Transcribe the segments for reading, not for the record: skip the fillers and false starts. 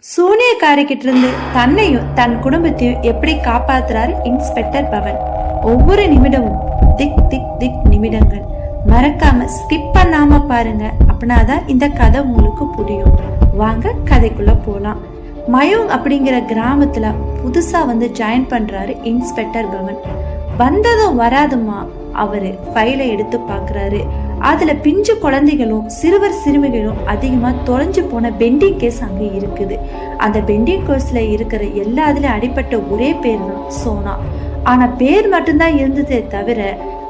சூனியக்காரிக்கிட்ட இருந்து தன்னையும் தன் குடும்பத்தையும் எப்படி காப்பாத்துறாரு இன்ஸ்பெக்டர் பவன். ஒவ்வொரு நிமிடமும் திக் திக் திக் நிமிடங்கள். மறக்காம ஸ்கிப் பண்ணாம பாருங்க, அப்படின்னாதான் இந்த கதை உங்களுக்கு புரியும். வாங்க கதைக்குள்ள போலாம். மயூங் அப்படிங்கிற கிராமத்துல புதுசா ஜாயின் பண்றாரு இன்ஸ்பெக்டர் பவன். வந்ததும் வராதுமா அவரு ஃபைலை எடுத்து பாக்குறாரு. அதுல பிஞ்சு குழந்தைகளும் சிறுவர் சிறுமிகளும் அதிகமா தொலைஞ்சு போன பெண்டிங் கேஸ் அங்க இருக்குது. அந்த பெண்டிங் கேஸ்ல இருக்கிற எல்லாத்துலயும் அடிப்பட்ட ஒரே பேர் தான் சோனா. ஆனா பேர் மட்டும்தான் இருந்ததே தவிர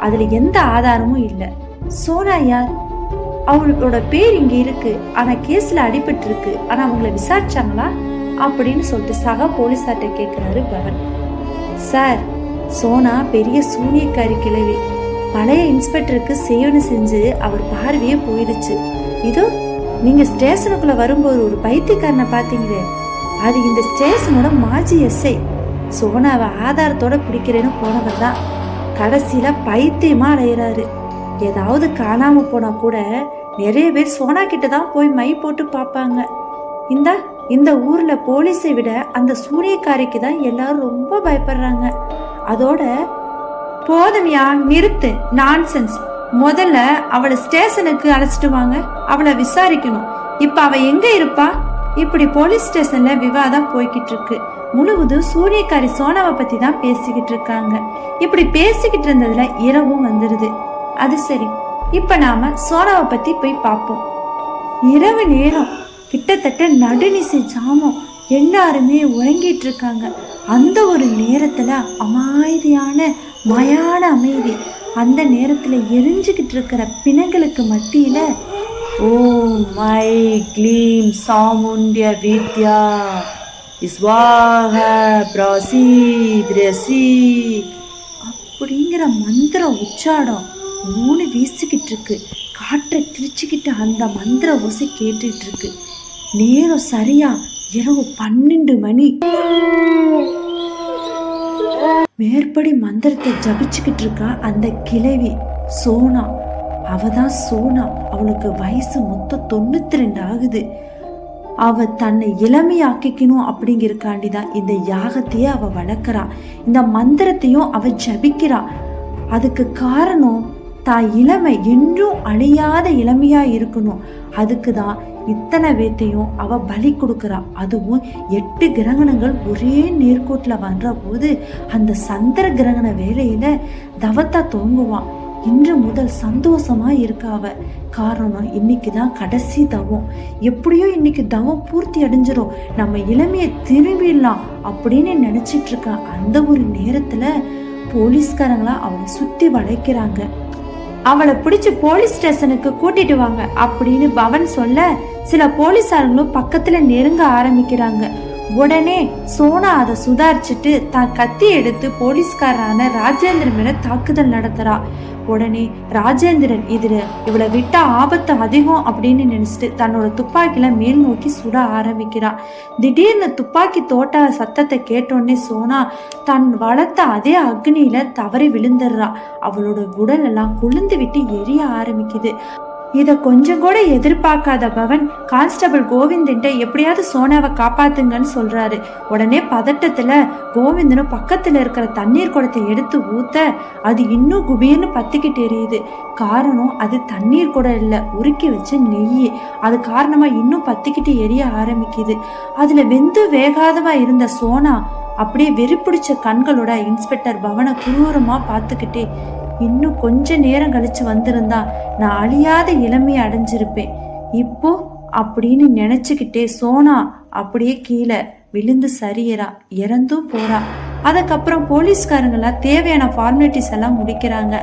அதுல எந்த ஆதாரமும் இல்லை. சோனா யார்? அவங்களோட பேர் இங்க இருக்கு, ஆனா கேஸ்ல அடிபட்டு இருக்கு, ஆனா அவங்கள விசாரிச்சாங்களா அப்படின்னு சொல்லிட்டு சக போலீஸார்ட்ட கேட்கிறாரு பவன். சார், சோனா பெரிய சூனியக்காரி கிழவி. பழைய இன்ஸ்பெக்டருக்கு சேவனை செஞ்சு அவர் பார்வையே போயிடுச்சு. இதோ நீங்க ஸ்டேஷனுக்குள்ள வரும்போது ஒரு பைத்தியக்காரனை பாத்தீங்களே, அது இந்த ஸ்டேஷனோட மாஜி எஸ்ஐ. சோனாவை ஆதாரத்தோட பிடிக்கிறேன்னு போனவர் தான் கடைசியில பைத்தியமா அடையிறாரு. ஏதாவது காணாம போனா கூட நிறைய பேர் சோனா கிட்ட தான் போய் மை போட்டு பார்ப்பாங்க. இந்த ஊர்ல போலீஸை விட அந்த சூனியக்காரிக்கு தான் எல்லாரும் ரொம்ப பயப்படுறாங்க. அதோட போதுமையா, நிறுத்து நான்சென்ஸ். முதல்ல அவளை ஸ்டேஷனுக்கு அழைச்சிட்டு வாங்க, அவளை விசாரிக்கணும். இப்ப அவ எங்க இருப்பா? இப்படி போலீஸ் ஸ்டேஷன்ல விவாதம் போய்கிட்டு இருக்கு. முழுவதும் சூனியக்காரி சோனாவை பத்தி தான் பேசிக்கிட்டு இருக்காங்க. இப்படி பேசிக்கிட்டு இருந்ததுல இரவும் வந்துருது. அது சரி, இப்ப நாம சோனாவை பத்தி போய் பார்ப்போம். இரவு நேரம், கிட்டத்தட்ட நடுநிசை ஜாமம், எல்லாருமே உறங்கிட்டு இருக்காங்க. அந்த ஒரு நேரத்துல அமைதியான மயான அமைதி. அந்த நேரத்துல எரிஞ்சுக்கிட்டு இருக்கிற பிணங்களுக்கு மத்தியில ஓம் மை க்ளீம் சாமுண்ய வித்யா ஸ்வாஹ பிரசீத்ரசி அப்படிங்கிற மந்திர உச்சாடம் 3 வீசிக்கிட்டு இருக்கு. காற்றை கிழிச்சுக்கிட்டு அந்த மந்திர ஓசை கேட்டுட்டு இருக்கு. நேரம் சரியா இரவு 12 மணி. மேற்படி மந்திரத்தை ஜபிச்சுக்கிட்டு இருக்கா அந்த கிழவி சோனா. அவதான் சோனா. அவளுக்கு வயசு மொத்தம் 92 ஆகுது. அவ தன்னை இளமையாக்கிக்கணும் அப்படிங்கிறக்காண்டிதான் இந்த யாகத்தையே அவ வளர்க்குறா. இந்த மந்திரத்தையும் அவ ஜபிக்கிறா. அதுக்கு காரணம் தான் இளமை என்றும் அழியாத இளமையா இருக்கணும். அதுக்கு தான் இத்தனை வேத்தையும் அவ பலி கொடுக்கறா. அதுவும் 8 கிரகணங்கள் ஒரே நேர்கோட்டுல வர்ற போது அந்த சந்திர கிரகண வேலையில தவத்தா தோங்குவான். இன்று முதல் சந்தோஷமா இருக்கா அவ. காரணம் இன்னைக்குதான் கடைசி தவம். எப்படியோ இன்னைக்கு தவம் பூர்த்தி அடைஞ்சிரும், நம்ம இளமையை திரும்பிடலாம் அப்படின்னு நினைச்சிட்டு இருக்கா. அந்த ஒரு நேரத்துல போலீஸ்காரங்களா அவளை சுத்தி வளைக்கிறாங்க. அவளை பிடிச்சு போலீஸ் ஸ்டேஷனுக்கு கூட்டிட்டு வாங்க அப்படின்னு பவன் சொல்ல சில போலீஸாரங்களும் பக்கத்துல நெருங்க ஆரம்பிக்கிறாங்க. உடனே சோனா அதை சுதாரிச்சுட்டு தான் கத்தி எடுத்து போலீஸ்காரரான ராஜேந்திரன் மேல தாக்குதல் நடத்துறா. உடனே ராஜேந்திரன் இவளை விட்டா ஆபத்து அதிகம் அப்படின்னு நினைச்சிட்டு தன்னோட துப்பாக்கில மேல் நோக்கி சுட ஆரம்பிக்கிறான். திடீர்னு துப்பாக்கி தோட்ட சத்தத்தை கேட்டோடனே சோனா தன் வளர்த்த அதே அக்னியில தவறி விழுந்துடுறா. அவளோட உடல் எல்லாம் கொழுந்து விட்டு எரிய ஆரம்பிக்குது. இத கொஞ்சம் கூட எதிர்பார்க்காத பவன் கான்ஸ்டபிள் கோவிந்திட்ட எப்படியாவது சோனாவை காப்பாத்துங்கன்னு சொல்றாரு. உடனே பதட்டத்துல கோவிந்தனும் பக்கத்துல இருக்கிற தண்ணீர் குடத்தை எடுத்து ஊத்த அது இன்னும் குபீர்னு பத்திக்கிட்டு எரியுது. காரணம் அது தண்ணீர் குடம் இல்ல, உருக்கி வச்ச நெய். அது காரணமா இன்னும் பத்திக்கிட்டு எரிய ஆரம்பிக்குது. அதுல வெந்து வேகாதவா இருந்த சோனா அப்படியே வெறிப்பிடிச்ச கண்களோட இன்ஸ்பெக்டர் பவனை குரூரமா பார்த்துக்கிட்டே, இன்னும் கொஞ்ச நேரம் கழிச்சு வந்திருந்தா நான் அழியாத இளமையை அடைஞ்சிருப்பேன் இப்போ அப்படின்னு நினைச்சுக்கிட்டே சோனா அப்படியே கீழே விழுந்து சரியறா, இறந்தும் போறா. அதுக்கப்புறம் போலீஸ்காரங்களா தேவையான ஃபார்மாலிட்டிஸ் எல்லாம் முடிக்கிறாங்க.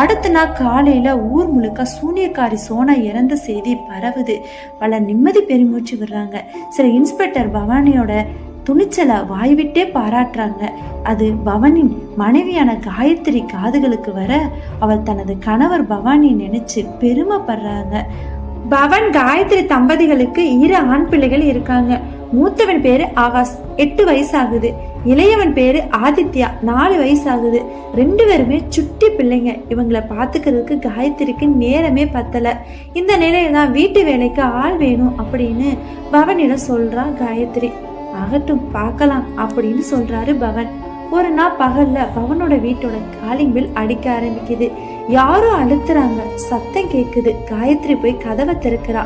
அடுத்த நாள் காலையில ஊர் முழுக்க சூனியக்காரி சோனா இறந்த செய்தி பரவுது. பல நிம்மதி பெருமூச்சு விடுறாங்க. சில இன்ஸ்பெக்டர் பவானியோட துணிச்சலை வாய்விட்டே பாராட்டுறாங்க. அது பவனின் மனைவியான காயத்ரி காதுகளுக்கு வர அவள் தனது கணவர் பவானி நினைச்சு பெருமைப்படுறாங்க. பவன் காயத்ரி தம்பதிகளுக்கு 2 ஆண் பிள்ளைகள் இருக்காங்க. மூத்தவன் பேரு ஆகாஷ் 8 வயசு ஆகுது, இளையவன் பேரு ஆதித்யா 4 வயசு ஆகுது. 2 பேருமே சுட்டி பிள்ளைங்க. இவங்களை பாத்துக்கிறதுக்கு காயத்ரிக்கு நேரமே பத்தல. இந்த நிலையில தான் வீட்டு வேலைக்கு ஆள் வேணும் அப்படின்னு பவனிடம் சொல்றா காயத்ரி. ஆகட்டும் பார்க்கலாம் அப்படின்னு சொல்றாரு பவன். ஒரு நாள் பகல்ல பவனோட வீட்டோட காலிங் பில் அடிக்க ஆரம்பிக்குது. யாரும் அழுத்துறாங்க, சத்தம் கேக்குது. காயத்ரி போய் கதவை திறக்கிறா.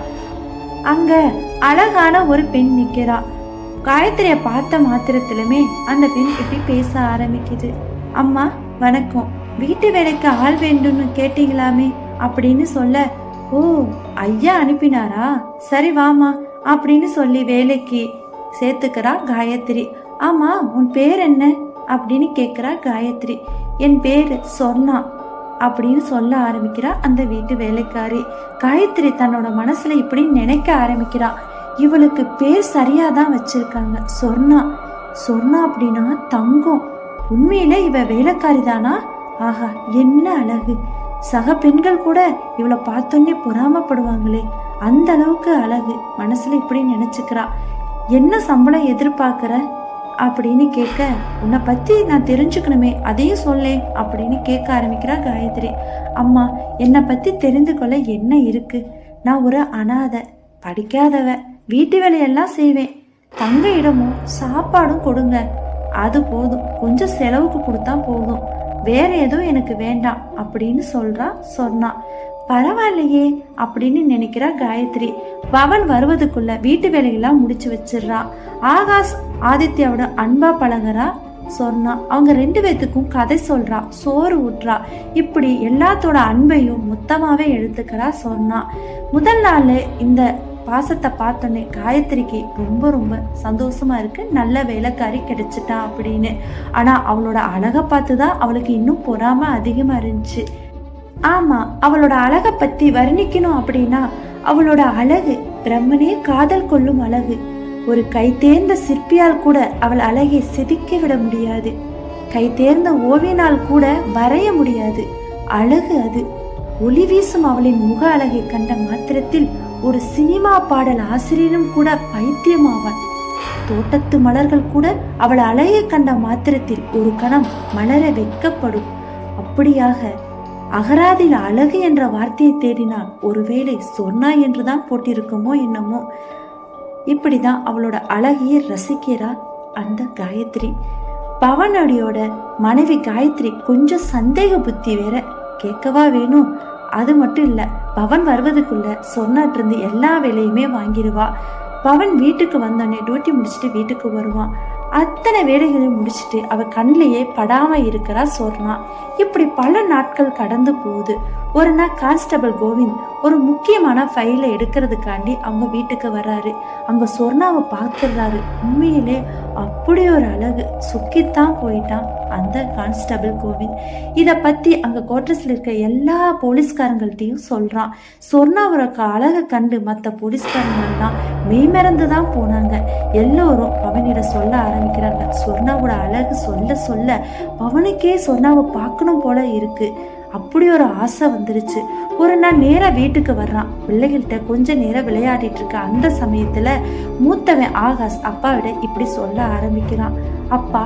அங்க அழகான ஒரு பெண் நிக்கிறா. காயத்ரிய பார்த்த மாத்திரத்திலுமே அந்த பெண் இப்படி பேச ஆரம்பிக்குது. அம்மா வணக்கம், வீட்டு வேலைக்கு ஆள் வேண்டும்னு கேட்டீங்களாமே அப்படின்னு சொல்ல, ஓ ஐயா அனுப்பினாரா, சரி வாமா அப்படின்னு சொல்லி வேலைக்கு சேர்த்துக்கிறா காயத்ரி. ஆமா உன் பேர் என்ன அப்படின்னு கேட்குறா காயத்ரி. என் பேரு சொர்ணா அப்படின்னு சொல்ல ஆரம்பிக்கிறா அந்த வீட்டு வேலைக்காரி. காயத்ரி தன்னோட மனசுல இப்படி நினைக்க ஆரம்பிக்கிறா, இவளுக்கு பேர் சரியாதான் வச்சிருக்காங்க, சொர்ணா. சொர்ணா அப்படின்னா தங்கம். உண்மையில இவ வேலைக்காரி தானா? ஆஹா என்ன அழகு! சக பெண்கள் கூட இவளை பார்த்தோன்னே பொறாமப்படுவாங்களே, அந்த அளவுக்கு அழகு. மனசுல இப்படி நினைச்சுக்கிறா. என்ன சம்பளம் எதிர்பார்க்கிற அப்படின்னு கேட்க, உன்னை பத்தி நான் தெரிஞ்சுக்கணுமே, அதையும் சொல்லே அப்படின்னு கேட்க ஆரம்பிக்கிறா காயத்ரி. அம்மா என்னை பத்தி தெரிந்து கொள்ள என்ன இருக்கு? நான் ஒரு அனாதை, படிக்காதவ, வீட்டு வேலையெல்லாம் செய்வேன். தங்க இடமும் சாப்பாடும் கொடுங்க, அது போதும். கொஞ்சம் செலவுக்கு கொடுத்தா போதும், வேற எதுவும் எனக்கு வேண்டாம் அப்படின்னு சொல்றா சொன்னா. பரவாயில்லையே அப்படின்னு நினைக்கிறா காயத்ரி. பவன் வருவதுக்குள்ள வீட்டு வேலையெல்லாம் முடிச்சு வச்சிடுறா. ஆகாஷ் ஆதித்யாவோட அன்பா பழகுறா சொன்னா. அவங்க 2 பேத்துக்கும் கதை சொல்றா, சோறு ஊட்டுறா. இப்படி எல்லாத்தோட அன்பையும் மொத்தமாவே எடுத்துக்கிறா சொன்னா. முதல் நாள் இந்த பாசத்தை பார்த்தோன்னே காயத்ரிக்கு ரொம்ப ரொம்ப சந்தோஷமா இருக்கு, நல்ல வேலைக்காரி கிடைச்சிட்டா அப்படின்னு. ஆனா அவளோட அழகை பார்த்துதான் அவளுக்கு இன்னும் பொறாம அதிகமா இருந்துச்சு. ஆமா, அவளோட அழகை பத்தி வர்ணிக்கணும் அப்படின்னா அவளோட அழகு பிரம்மனே காதல் கொள்ளும் அழகு. ஒரு கை தேர்ந்த சிற்பியால் கூட அவள் அழகை செதுக்க விட முடியாது. கை தேர்ந்த ஓவியனால் கூட வரைய முடியாது அழகு அது. ஒளி வீசும் அவளின் முக அழகை கண்ட மாத்திரத்தில் ஒரு சினிமா பாடல் ஆசிரியரும் கூட பைத்தியமாவான். தோட்டத்து மலர்கள் கூட அவள் அழகை கண்ட மாத்திரத்தில் ஒரு கணம் மலர வைக்கப்படும். அப்படியாக அகராதில் அழகு என்ற வார்த்தையை தேடினால் ஒருவேளை சொர்ணா என்றுதான் போட்டிருக்குமோ என்னமோ. இப்படிதான் அவளோட அழகையை ரசிக்கிறார் அந்த காயத்ரி. பவனடியோட மனைவி காயத்ரி கொஞ்சம் சந்தேக புத்தி வேற, கேட்கவா வேணும். அது மட்டும் இல்ல, பவன் வருவதுக்குள்ள சொர்ணாட்டு இருந்து எல்லா வேலையுமே வாங்கிடுவா. பவன் வீட்டுக்கு வந்தோடனே டியூட்டி முடிச்சுட்டு வீட்டுக்கு வருவான். அத்தனை வேலைகளையும் முடிச்சுட்டு அவ கண்ணிலேயே படாம இருக்கிறா சொர்ணா. இப்படி பல நாட்கள் கடந்து போகுது. ஒரு நாள் கான்ஸ்டபிள் கோவிந்த் ஒரு முக்கியமான ஃபைலை எடுக்கிறதுக்காண்டி அவங்க வீட்டுக்கு வர்றாரு. அங்க சொர்ணாவை பார்த்துடுறாரு. உண்மையிலே அப்படி ஒரு அழகு, சுக்கித்தான் போயிட்டான் அந்த கான்ஸ்டபிள் கோவிந்த். இதை பத்தி அங்க கோட்ரஸ்ல இருக்க எல்லா போலீஸ்காரங்கள்ட்டையும் சொல்றான். சொர்ணாவோட அழகை கண்டு மற்ற போலீஸ்காரங்கள் எல்லாம் மெய்மறந்துதான் போனாங்க. எல்லோரும் பவனிட சொல்ல ஆரம்பிக்கிறாங்க. சொர்ணாவோட அழகு சொல்ல சொல்ல பவனுக்கே சொர்ணாவை பார்க்கணும் போல இருக்கு. அப்படி ஒரு ஆசை வந்துருச்சு. ஒரு நாள் நேரா வீட்டுக்கு வர்றான். பிள்ளைகள்கிட்ட கொஞ்ச நேரம் விளையாடிட்டு இருக்க அந்த சமயத்துல மூத்தவன் ஆகாஷ் அப்பாவிட இப்படி சொல்ல ஆரம்பிக்கிறான். அப்பா,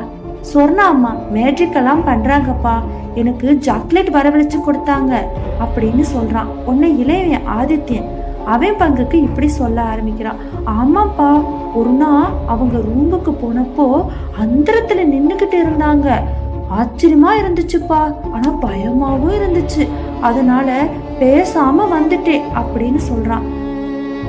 சொர்ணா அம்மா மேஜிக் எல்லாம் பண்றாங்கப்பா, எனக்கு சாக்லேட் வரவழைச்சு கொடுத்தாங்க அப்படின்னு சொல்றான். உன்னை இளையவன் ஆதித்யன் அவன் பங்குக்கு இப்படி சொல்ல ஆரம்பிக்கிறான். ஆமாப்பா, ஒரு நாள் அவங்க ரூமுக்கு போனப்போ அந்தரத்துல நின்னுகிட்டு இருந்தாங்க. ஆச்சரியமா இருந்துச்சுப்பா, ஆனா பயமாவும் இருந்துச்சு. அதனால பேசாம வந்துட்டேன் அப்படின்னு சொல்றான்.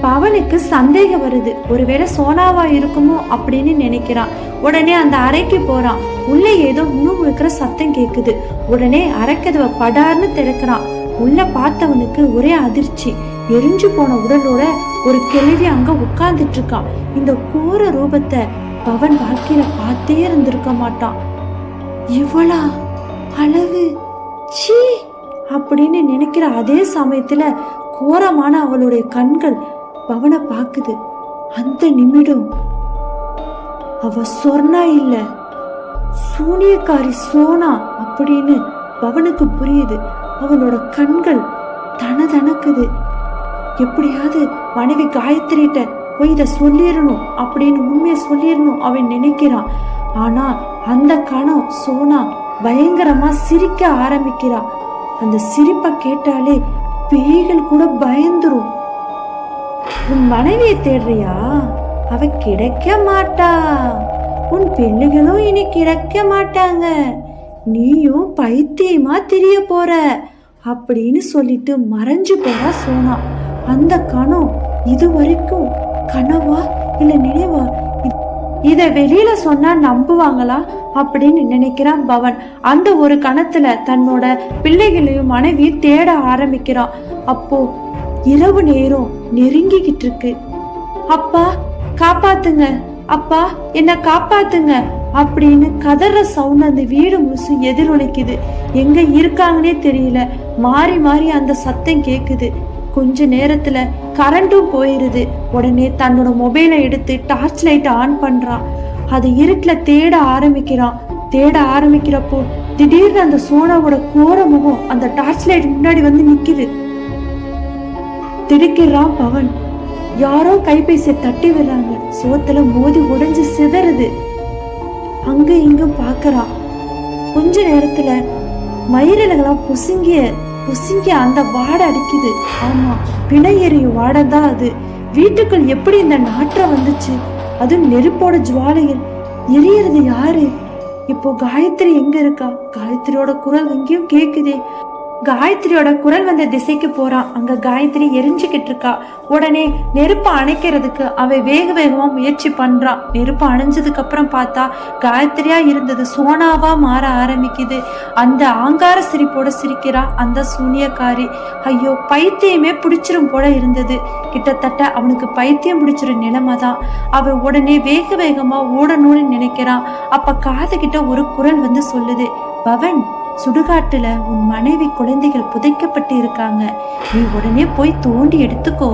பவனுக்கு சந்தேகம் வருது, ஒருவேளை சோனாவா இருக்குமோ அப்படின்னு நினைக்கிறான். உடனே அந்த அறைக்கு போறான். உள்ள ஏதோ முணுமுணுக்கிற சத்தம் கேக்குது. உடனே அரைக்கதவை படார்னு திறக்கிறான். உள்ள பார்த்தவனுக்கு ஒரே அதிர்ச்சி. எரிஞ்சு போன உடலோட ஒரு கிழவி அங்க உட்கார்ந்துட்டு இருக்கான். இந்த கோர ரூபத்தை பவன் வாழ்க்கையில பார்த்தே இருந்திருக்க மாட்டான். இவளா அழகு, சீ அப்படின்னு நினைக்கிற அதே சமயத்துல கோரமான அவளுடைய கண்கள் பவனை பாக்குது. அந்த நிமிடம் அவ சொர்ணா இல்ல, சூனியக்காரி சோனா அப்படின்னு பவனுக்கு புரியுது. அவளோட கண்கள் தனதனக்குது. எப்படியாவது மனைவி காயத்ரிட்ட போய் இதை சொல்லிடணும் அப்படின்னு உண்மையை சொல்லிடணும் அவன் நினைக்கிறான். ஆனா அந்த கணம் சோனா பயங்கரமா சிரிக்க ஆரம்பிக்கிறா. அந்த சிரிப்பை கேட்டாலே பேய்கள் கூட பயந்துரும். உன் மனைவியை தேடுறியா? அவ கிடைக்க மாட்டா. உன் பிள்ளைகளும் இனி கிடைக்க மாட்டாங்க. நீயும் பைத்தியமா தெரிய போற அப்படின்னு சொல்லிட்டு மறைஞ்சு போறா சோனா. அந்த கணம் இது வரைக்கும் கனவா இல்ல நினைவா? இத வெளியில சொன்னா நம்புவாங்களா அப்படின்னு நினைக்கிறான் பவன். அந்த ஒரு கணத்துல தன்னோட பிள்ளைகளையும் மனைவி தேட ஆரம்பிக்கிறான். அப்போ இரவு நேரம் நெருங்கிக்கிட்டு இருக்கு. அப்பா காப்பாத்துங்க, அப்பா என்ன காப்பாத்துங்க அப்படின்னு கதற சவுண்ட் அந்த வீடு முழுசு எதிரொலிக்குது. எங்க இருக்காங்கன்னே தெரியல. மாறி மாறி அந்த சத்தம் கேக்குது. கொஞ்ச நேரத்துல கரண்டும் போயிருது. உடனே தன்னோட மொபைலை எடுத்து டார்ச் லைட் ஆன் பண்றான். அது இருட்டுல தேட ஆரம்பிக்கிறான். தேட ஆரம்பிக்கிறப்போ திடீர்னு அந்த சோனாவோட கோர முகம் அந்த டார்ச் லைட் முன்னாடி வந்து நிக்குது. திடுக்கிறான் பவன். யாரோ கைபேசியை தட்டி விடுறாங்க. சோத்துல மோதி உடைஞ்சு சிதறுது. அங்க இங்கும் பாக்குறான். கொஞ்ச நேரத்துல மயிரிலகெல்லாம் புசுங்கிய அந்த வாடை அடிக்குது. ஆமா, பிணை எரியும் வாடை தான் அது. வீட்டுக்குள் எப்படி இந்த நாற்றம் வந்துச்சு? அதுவும் நெருப்போட ஜுவாலையில் எரியறது யாரு? இப்போ காயத்ரி எங்க இருக்கா? காயத்ரியோட குரல் எங்கேயும் கேக்குதே. காயத்ரியோட குரல் வந்த திசைக்கு போறான். அங்க காயத்ரி எரிஞ்சுக்கிட்டு இருக்கா. உடனே நெருப்பு அணைக்கிறதுக்கு அவன் வேக வேகமா முயற்சி பண்றான். நெருப்பு அணைஞ்சதுக்கு அப்புறம் பார்த்தா காயத்ரியா இருந்தது சோனாவா மாற ஆரம்பிக்குது. அந்த ஆங்கார சிரிப்போட சிரிக்கிறா அந்த சூனியக்காரி. ஐயோ, பைத்தியமே பிடிச்சிரும் போல இருந்தது. கிட்டத்தட்ட அவனுக்கு பைத்தியம் பிடிச்சிரு நிலைமை தான். அவன் உடனே வேக வேகமா ஓடணும்னு நினைக்கிறான். அப்ப காது கிட்ட ஒரு குரல் வந்து சொல்லுது, பவன், சுடுகாட்டுல உன் மனைவி குழந்தைகள் புதைக்கப்பட்டு இருக்காங்க. நீ உடனே போய் தோண்டி எடுத்துக்கோ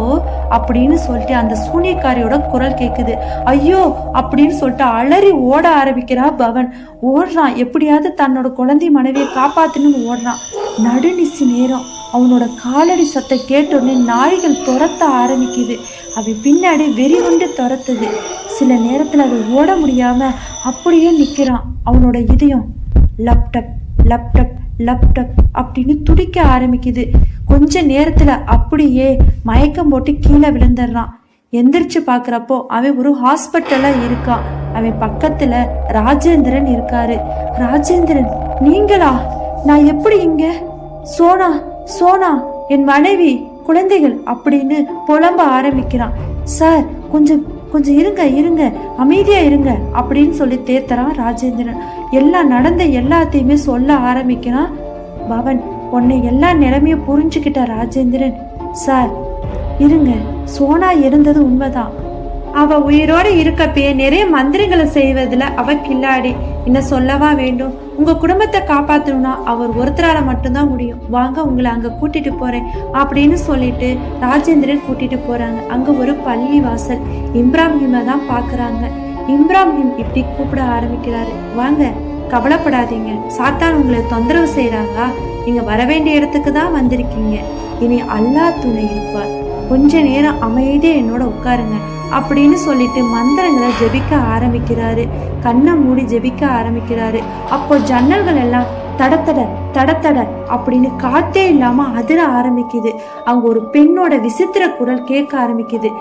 அப்படின்னு சொல்லிட்டு அந்த சூனியக்காரியோட குரல் கேக்குது. ஐயோ அப்படின்னு சொல்லிட்டு அலறி ஓட ஆரம்பிக்கிறா பவன். ஓடுறான். எப்படியாவது தன்னோட குழந்தை மனைவியை காப்பாத்தணும்னு ஓடுறான். நடுநிசி நேரம் அவனோட காலடி சத்தம் கேட்டோடனே நாய்கள் துரத்த ஆரம்பிக்குது. அவன் பின்னாடி வெறி கொண்டு துரத்துது. சில நேரத்துல அவன் ஓட முடியாம அப்படியே நிக்கிறான். அவனோட இதயம் லப்டப் லப்டப் லப்டப் அப்படின்னு துடிக்க ஆரம்பிக்குது. கொஞ்ச நேரத்துல அப்படியே மயக்கம் போட்டு கீழே விழுந்துடுறான். எந்திரிச்சு பாக்குறப்போ அவன் ஒரு ஹாஸ்பிட்டல்ல இருக்கான். அவன் பக்கத்துல ராஜேந்திரன் இருக்காரு. ராஜேந்திரன், நீங்களா? நான் எப்படி இங்க? சோனா, சோனா, என் மனைவி, குழந்தைகள் அப்படின்னு புலம்ப ஆரம்பிக்கிறான். சார், கொஞ்சம் இருங்க, அமைதியா இருங்க அப்படின்னு சொல்லி தேத்தறான் ராஜேந்திரன். எல்லாம் நடந்த எல்லாத்தையுமே சொல்ல ஆரம்பிக்கிறான் பவன். உன்னை எல்லா நிலைமையும் புரிஞ்சுக்கிட்ட ராஜேந்திரன், சார் இருங்க, சோனா இருந்தது உண்மைதான். அவ உயிரோட இருக்கப்பயே நிறைய மந்திரங்களை செய்வதுல அவ கில்லாடி. என்ன சொல்லவா வேண்டும்? உங்க குடும்பத்தை காப்பாத்தணும்னா அவர் ஒருத்தரால மட்டும்தான் முடியும். வாங்க, உங்களை அங்க கூட்டிட்டு போறேன் அப்படின்னு சொல்லிட்டு ராஜேந்திரன் கூட்டிட்டு போறாங்க. அங்க ஒரு பள்ளி வாசல். இப்ராஹிமை தான் பாக்குறாங்க. இப்ராஹிம் இப்படி கூப்பிட ஆரம்பிக்கிறாரு, வாங்க, கவலைப்படாதீங்க, சாத்தான் உங்களை தொந்தரவு செய்யறாங்களா? நீங்க வர வேண்டிய இடத்துக்கு தான் வந்திருக்கீங்க. இனி அல்லாஹ் துணை இருப்பார். கொஞ்ச நேரம் அமைதியா என்னோட உட்காருங்க அப்படின்னு சொல்லிட்டு மந்திரங்களை ஜெபிக்க ஆரம்பிக்கிறாரு. கண்ணை மூடி ஜெபிக்க ஆரம்பிக்கிறாரு. அப்போ ஜன்னல்கள் எல்லாம் தடத்தட தடத்தட அப்படின்னு காத்தே இல்லாம அதிர ஆரம்பிக்குது. அங்க ஒரு பெண்ணோட விசித்திர குரல் கேட்க ஆரம்பிக்குது.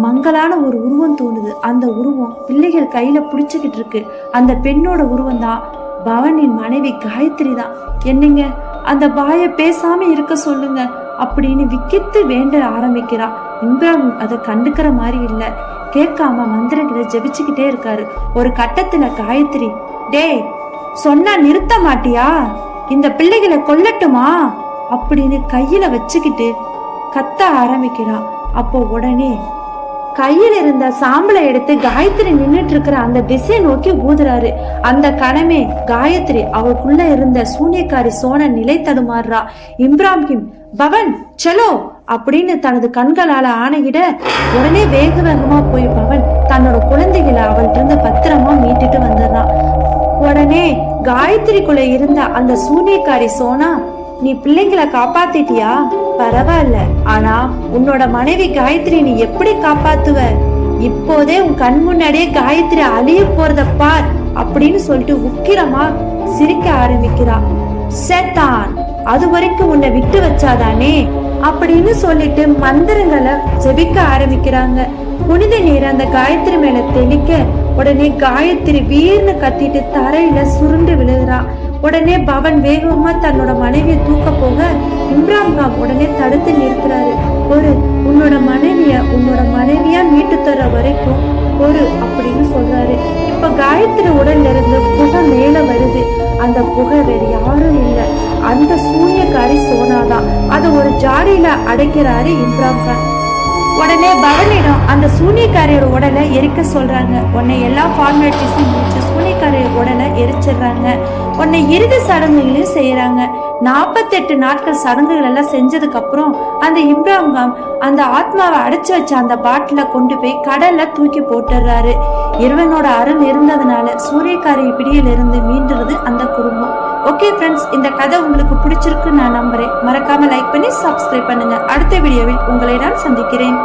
மங்கலான ஒரு உருவம் தோணுது. அந்த உருவம் பிள்ளைகள் கையில பிடிச்சுக்கிட்டு இருக்கு. அந்த பெண்ணோட உருவம் தான் பவனின் மனைவி காயத்ரி தான். என்னங்க, அந்த பாய பேசாம இருக்க சொல்லுங்க அப்படின்னு விக்கித்து வேண்ட ஆரம்பிக்கிறா. இப்ராஹிம் அதை கண்டுக்கிற மாதிரி இல்ல. கேட்காம மந்திரங்களை ஜெபிச்சுக்கிட்டே இருக்காரு. ஒரு கட்டத்துல காயத்ரி, டேய், சொன்னா நிறுத்த மாட்டியா? இந்த பிள்ளைகளை கொல்லட்டுமா அப்படின்னு கையில வச்சுக்கிட்டு கத்த ஆரம்பிக்கிறா. அப்போ உடனே கையில் இருந்த சாம்பலை எடுத்து காயத்ரி நின்றுட்டு இருக்கிற அந்த திசை நோக்கி ஊதுறாரு. அந்த கணமே காயத்ரி அவளுக்குள்ள இருந்த சூனியக்காரி சோன நிலை தடுமாறுறா. இப்ராஹிம், பவன் செலோ அப்படின்னு தனது கண்களால ஆணையிட உடனே வேக வேகமா போய் பவன் தன்னோட குழந்தைகளை அவள்கிட்ட இருந்து பத்திரமா மீட்டுட்டு வந்துடுறான். உடனே காயத்ரிக்குள்ள இருந்த அந்த சூனியக்காரி சோனா, நீ பிள்ளைங்களை காப்பாத்திட்டியா? பரவாயில்ல, ஆனா உன்னோட மனைவி காயத்ரி நீ எப்படி காப்பாத்துவ இப்போதே உன் கண் முன்னாடியே காயத்ரி அழிய போறத பார் அப்படின்னு சொல்லிட்டு உக்கிரமா சிரிக்க ஆரம்பிக்கிறா. சேத்தான், அது வரைக்கும் உன்னை விட்டு வச்சாதானே அப்படின்னு சொல்லிட்டு மந்திரங்களை ஜெபிக்க ஆரம்பிக்கிறாங்க. புனித நீர் அந்த காயத்ரி மேல தெளிக்க உடனே காயத்ரி வீர்னு கத்திட்டு தரையில சுருண்டு விழுகிறா. உடனே பவன் வேகமா தன்னோட மனைவியை தூக்க போக இம்ரான் கான் உடனே தடுத்து நிறுத்துறாரு. உன்னோட மனைவியா மீட்டு தர வரைக்கும் அப்படின்னு சொல்றாரு. இப்ப காயத்ரி உடல்ல இருந்து புகை மேல வருது. அந்த புகை வேறு யாரும் இல்லை, அந்த சூனியக்காரி சோனாதான். அதை ஒரு ஜாடியில அடைக்கிறாரு இம்ரான் கான். உடனே பவனிடம் அந்த சூனியக்காரியோட உடலை எரிக்க சொல்றாங்க. உன்னை எல்லா ஃபார்மாலிட்டிஸும் முடிச்சு சூனியக்காரியோட உடலை எரிச்சிடுறாங்க. உன்னை இறுதி சடங்குகளையும் செய்யறாங்க. 48 நாட்கள் சடங்குகள் எல்லாம் செஞ்சதுக்கு அப்புறம் அந்த இம்ரான் கான் அந்த ஆத்மாவை அடைச்சு வச்ச அந்த பாட்டில கொண்டு போய் கடல்ல தூக்கி போட்டுறாரு. இறைவனோட அருள் இருந்ததுனால சூரியக்காரி பிடியில இருந்து மீண்டுறது அந்த குடும்பம். ஓகே ஃப்ரெண்ட்ஸ், இந்த கதை உங்களுக்கு பிடிச்சிருக்கு நான் நம்புறேன். மறக்காம லைக் பண்ணி சப்ஸ்கிரைப் பண்ணுங்க. அடுத்த வீடியோவில் உங்களை நான் சந்திக்கிறேன்.